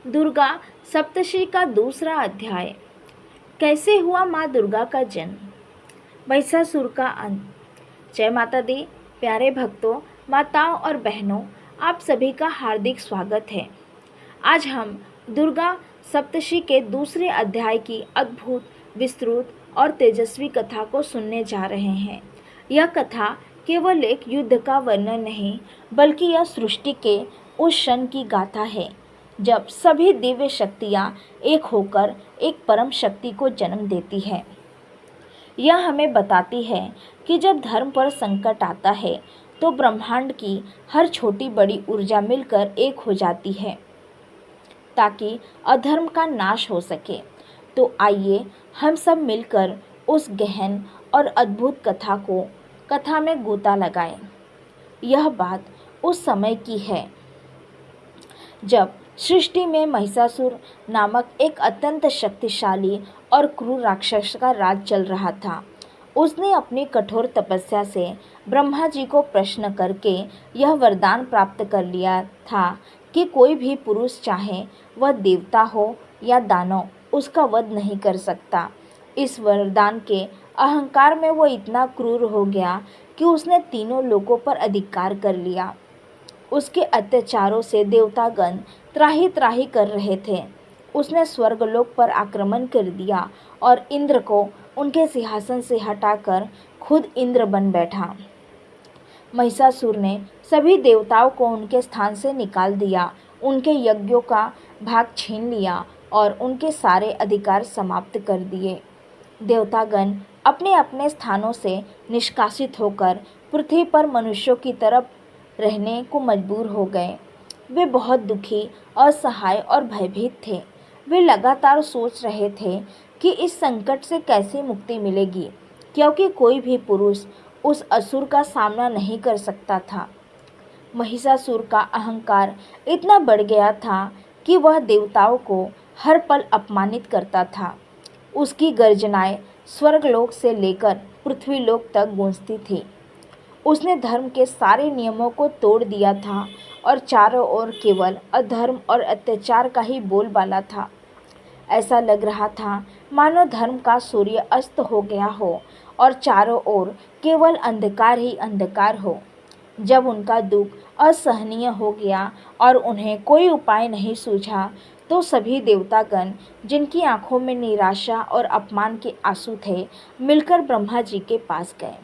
दुर्गा सप्तशती का दूसरा अध्याय। कैसे हुआ माँ दुर्गा का जन्म, महिषासुर का अंत। जय माता दी। प्यारे भक्तों, माताओं और बहनों, आप सभी का हार्दिक स्वागत है। आज हम दुर्गा सप्तशती के दूसरे अध्याय की अद्भुत, विस्तृत और तेजस्वी कथा को सुनने जा रहे हैं। यह कथा केवल एक युद्ध का वर्णन नहीं, बल्कि यह सृष्टि के उस क्षण की गाथा है जब सभी दिव्य शक्तियाँ एक होकर एक परम शक्ति को जन्म देती है। यह हमें बताती है कि जब धर्म पर संकट आता है तो ब्रह्मांड की हर छोटी बड़ी ऊर्जा मिलकर एक हो जाती है ताकि अधर्म का नाश हो सके। तो आइए हम सब मिलकर उस गहन और अद्भुत कथा में गोता लगाएं। यह बात उस समय की है जब सृष्टि में महिषासुर नामक एक अत्यंत शक्तिशाली और क्रूर राक्षस का राज चल रहा था। उसने अपनी कठोर तपस्या से ब्रह्मा जी को प्रश्न करके यह वरदान प्राप्त कर लिया था कि कोई भी पुरुष, चाहे वह देवता हो या दानव, उसका वध नहीं कर सकता। इस वरदान के अहंकार में वो इतना क्रूर हो गया कि उसने तीनों लोकों पर अधिकार कर लिया। उसके अत्याचारों से देवतागण त्राही त्राही कर रहे थे। उसने स्वर्गलोक पर आक्रमण कर दिया और इंद्र को उनके सिंहासन से हटाकर खुद इंद्र बन बैठा। महिषासुर ने सभी देवताओं को उनके स्थान से निकाल दिया, उनके यज्ञों का भाग छीन लिया और उनके सारे अधिकार समाप्त कर दिए। देवतागण अपने अपने स्थानों से निष्कासित होकर पृथ्वी पर मनुष्यों की तरफ रहने को मजबूर हो गए। वे बहुत दुखी, असहाय और भयभीत थे। वे लगातार सोच रहे थे कि इस संकट से कैसे मुक्ति मिलेगी, क्योंकि कोई भी पुरुष उस असुर का सामना नहीं कर सकता था। महिषासुर का अहंकार इतना बढ़ गया था कि वह देवताओं को हर पल अपमानित करता था। उसकी गर्जनाएं स्वर्गलोक से लेकर पृथ्वीलोक तक गूंजती थी। उसने धर्म के सारे नियमों को तोड़ दिया था और चारों ओर केवल अधर्म और अत्याचार का ही बोलबाला था। ऐसा लग रहा था मानो धर्म का सूर्य अस्त हो गया हो और चारों ओर केवल अंधकार ही अंधकार हो। जब उनका दुख असहनीय हो गया और उन्हें कोई उपाय नहीं सूझा, तो सभी देवतागण, जिनकी आंखों में निराशा और अपमान के आंसू थे, मिलकर ब्रह्मा जी के पास गए।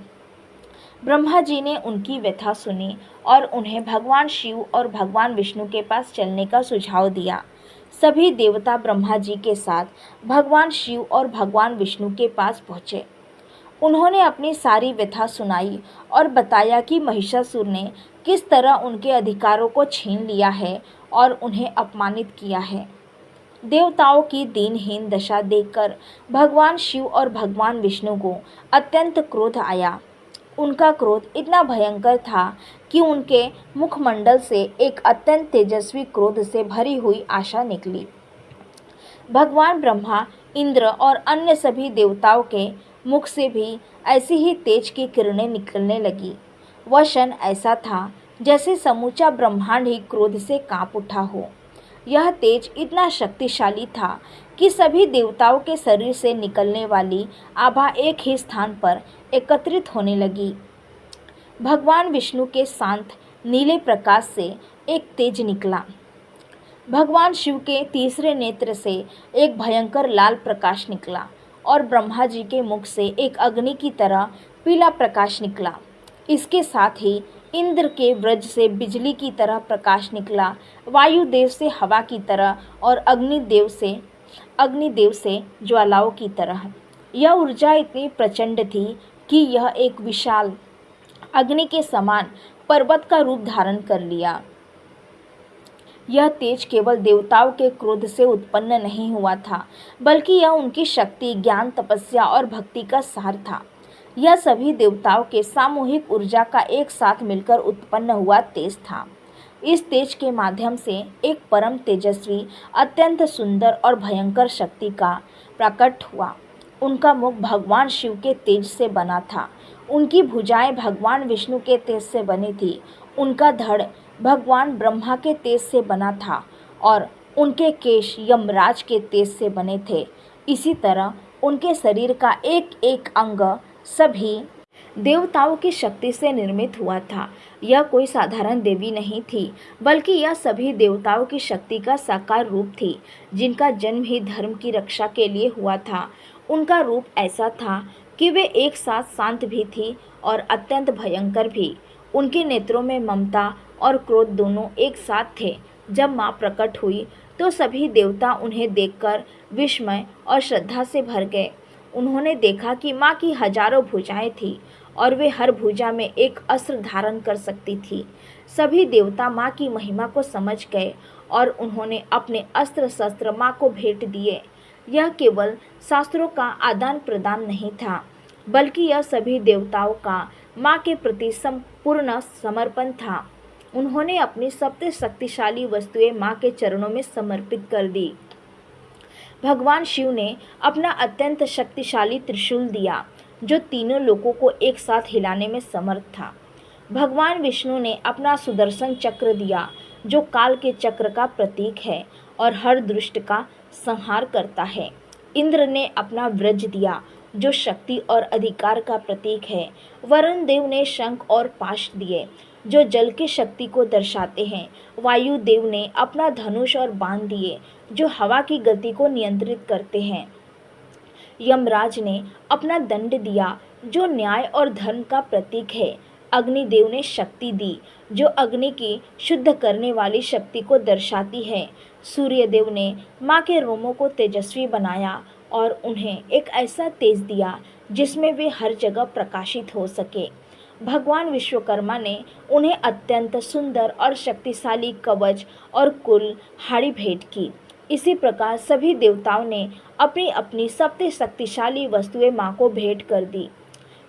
ब्रह्मा जी ने उनकी व्यथा सुनी और उन्हें भगवान शिव और भगवान विष्णु के पास चलने का सुझाव दिया। सभी देवता ब्रह्मा जी के साथ भगवान शिव और भगवान विष्णु के पास पहुँचे। उन्होंने अपनी सारी व्यथा सुनाई और बताया कि महिषासुर ने किस तरह उनके अधिकारों को छीन लिया है और उन्हें अपमानित किया है। देवताओं की दीनहीन दशा देखकर भगवान शिव और भगवान विष्णु को अत्यंत क्रोध आया। उनका क्रोध इतना भयंकर था कि उनके मुखमंडल से एक अत्यंत तेजस्वी क्रोध से भरी हुई आशा निकली। भगवान ब्रह्मा, इंद्र और अन्य सभी देवताओं के मुख से भी ऐसी ही तेज की किरणें निकलने लगी। वह क्षण ऐसा था जैसे समूचा ब्रह्मांड ही क्रोध से कांप उठा हो। यह तेज इतना शक्तिशाली था कि सभी देवताओं के शरीर से निकलने वाली आभा एक ही स्थान पर एकत्रित होने लगी। भगवान विष्णु के शांत नीले प्रकाश से एक तेज निकला। भगवान शिव के तीसरे नेत्र से एक भयंकर लाल प्रकाश निकला और ब्रह्मा जी के मुख से एक अग्नि की तरह पीला प्रकाश निकला। इसके साथ ही इंद्र के व्रज से बिजली की तरह प्रकाश निकला, वायुदेव से हवा की तरह और अग्निदेव से ज्वालाओं की तरह। यह ऊर्जा इतनी प्रचंड थी कि यह एक विशाल अग्नि के समान पर्वत का रूप धारण कर लिया। यह तेज केवल देवताओं के क्रोध से उत्पन्न नहीं हुआ था, बल्कि यह उनकी शक्ति, ज्ञान, तपस्या और भक्ति का सार था। यह सभी देवताओं के सामूहिक ऊर्जा का एक साथ मिलकर उत्पन्न हुआ तेज था। इस तेज के माध्यम से एक परम तेजस्वी, अत्यंत सुंदर और भयंकर शक्ति का प्रकट हुआ। उनका मुख भगवान शिव के तेज से बना था, उनकी भुजाएं भगवान विष्णु के तेज से बनी थी, उनका धड़ भगवान ब्रह्मा के तेज से बना था और उनके केश यमराज के तेज से बने थे। इसी तरह उनके शरीर का एक एक अंग सभी देवताओं की शक्ति से निर्मित हुआ था। यह कोई साधारण देवी नहीं थी, बल्कि यह सभी देवताओं की शक्ति का साकार रूप थी, जिनका जन्म ही धर्म की रक्षा के लिए हुआ था। उनका रूप ऐसा था कि वे एक साथ शांत भी थी और अत्यंत भयंकर भी। उनके नेत्रों में ममता और क्रोध दोनों एक साथ थे। जब माँ प्रकट हुई तो सभी देवता उन्हें देखकर विस्मय और श्रद्धा से भर गए। उन्होंने देखा कि माँ की हजारों भुजाएं थीं और वे हर भुजा में एक अस्त्र धारण कर सकती थी। सभी देवता माँ की महिमा को समझ गए और उन्होंने अपने अस्त्र शस्त्र माँ को भेंट दिए। यह केवल शास्त्रों का आदान प्रदान नहीं था, बल्कि यह सभी देवताओं का माँ के प्रति संपूर्ण समर्पण था। उन्होंने अपनी सबसे शक्तिशाली वस्तुएं माँ के चरणों में समर्पित कर दी। भगवान शिव ने अपना अत्यंत शक्तिशाली त्रिशूल दिया, जो तीनों लोकों को एक साथ हिलाने में समर्थ था। भगवान विष्णु ने अपना सुदर्शन चक्र दिया, जो काल के चक्र का प्रतीक है और हर दुष्ट का संहार करता है। इंद्र ने अपना वज्र दिया, जो शक्ति और अधिकार का प्रतीक है। वरुण देव ने शंख और पाश दिए, जो जल की शक्ति को दर्शाते हैं। वायु देव ने अपना धनुष और बाण दिए, जो हवा की गति को नियंत्रित करते हैं। यमराज ने अपना दंड दिया, जो न्याय और धर्म का प्रतीक है। अग्निदेव ने शक्ति दी, जो अग्नि की शुद्ध करने वाली शक्ति को दर्शाती है। सूर्यदेव ने माँ के रोमों को तेजस्वी बनाया और उन्हें एक ऐसा तेज दिया जिसमें वे हर जगह प्रकाशित हो सके। भगवान विश्वकर्मा ने उन्हें अत्यंत सुंदर और शक्तिशाली कवच और कुल्हाड़ी भेंट की। इसी प्रकार सभी देवताओं ने अपनी अपनी सबसे शक्तिशाली वस्तुएं माँ को भेंट कर दी।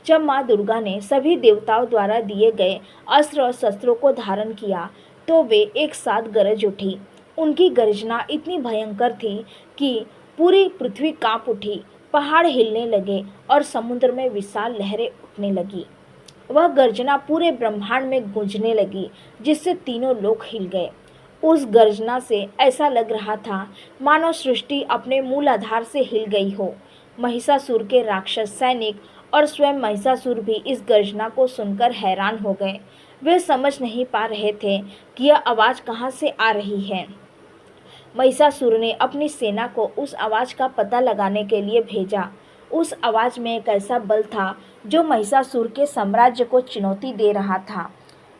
जब माँ दुर्गा ने सभी देवताओं द्वारा दिए गए अस्त्र और शस्त्रों को धारण किया तो वे एक साथ गरज उठी। उनकी गर्जना इतनी भयंकर थी कि पूरी पृथ्वी कांप उठी, पहाड़ हिलने लगे और समुद्र में विशाल लहरें उठने लगी। वह गर्जना पूरे ब्रह्मांड में गूंजने लगी, जिससे तीनों लोक हिल गए। उस गर्जना से ऐसा लग रहा था मानो सृष्टि अपने मूल आधार से हिल गई हो। महिषासुर के राक्षस सैनिक और स्वयं महिषासुर भी इस गर्जना को सुनकर हैरान हो गए। वे समझ नहीं पा रहे थे कि यह आवाज़ कहाँ से आ रही है। महिषासुर ने अपनी सेना को उस आवाज़ का पता लगाने के लिए भेजा। उस आवाज़ में एक ऐसा बल था जो महिषासुर के साम्राज्य को चुनौती दे रहा था।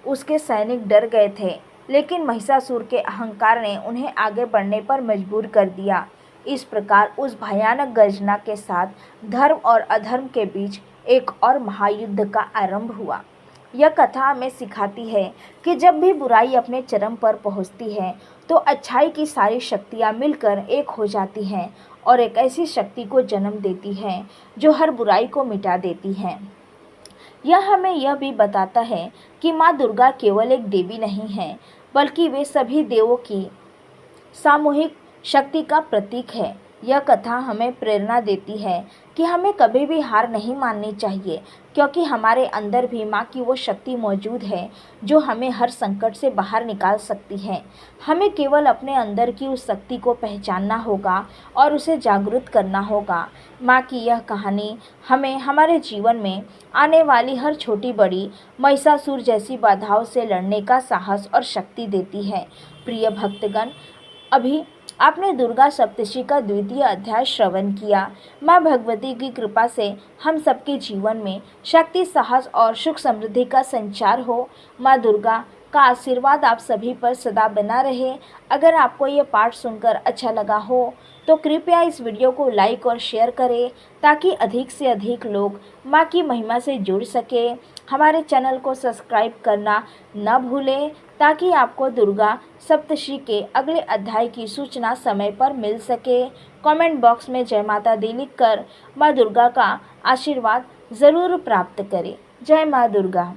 उसके सैनिक डर गए थे, लेकिन महिषासुर के अहंकार ने उन्हें आगे बढ़ने पर मजबूर कर दिया। इस प्रकार उस भयानक गर्जना के साथ धर्म और अधर्म के बीच एक और महायुद्ध का आरंभ हुआ। यह कथा हमें सिखाती है कि जब भी बुराई अपने चरम पर पहुंचती है तो अच्छाई की सारी शक्तियां मिलकर एक हो जाती हैं और एक ऐसी शक्ति को जन्म देती हैं जो हर बुराई को मिटा देती है। यह हमें यह भी बताता है कि माँ दुर्गा केवल एक देवी नहीं है, बल्कि वे सभी देवों की सामूहिक शक्ति का प्रतीक है। यह कथा हमें प्रेरणा देती है कि हमें कभी भी हार नहीं माननी चाहिए, क्योंकि हमारे अंदर भी माँ की वो शक्ति मौजूद है जो हमें हर संकट से बाहर निकाल सकती है। हमें केवल अपने अंदर की उस शक्ति को पहचानना होगा और उसे जागृत करना होगा। माँ की यह कहानी हमें हमारे जीवन में आने वाली हर छोटी बड़ी महिषासुर जैसी बाधाओं से लड़ने का साहस और शक्ति देती है। प्रिय भक्तगण, अभी आपने दुर्गा सप्तशती का द्वितीय अध्याय श्रवण किया। माँ भगवती की कृपा से हम सबके जीवन में शक्ति, साहस और सुख समृद्धि का संचार हो। माँ दुर्गा का आशीर्वाद आप सभी पर सदा बना रहे। अगर आपको ये पाठ सुनकर अच्छा लगा हो तो कृपया इस वीडियो को लाइक और शेयर करें, ताकि अधिक से अधिक लोग माँ की महिमा से जुड़ सके। हमारे चैनल को सब्सक्राइब करना न भूलें, ताकि आपको दुर्गा सप्तशती के अगले अध्याय की सूचना समय पर मिल सके। कमेंट बॉक्स में जय माता दी लिखकर माँ दुर्गा का आशीर्वाद ज़रूर प्राप्त करें। जय माँ दुर्गा।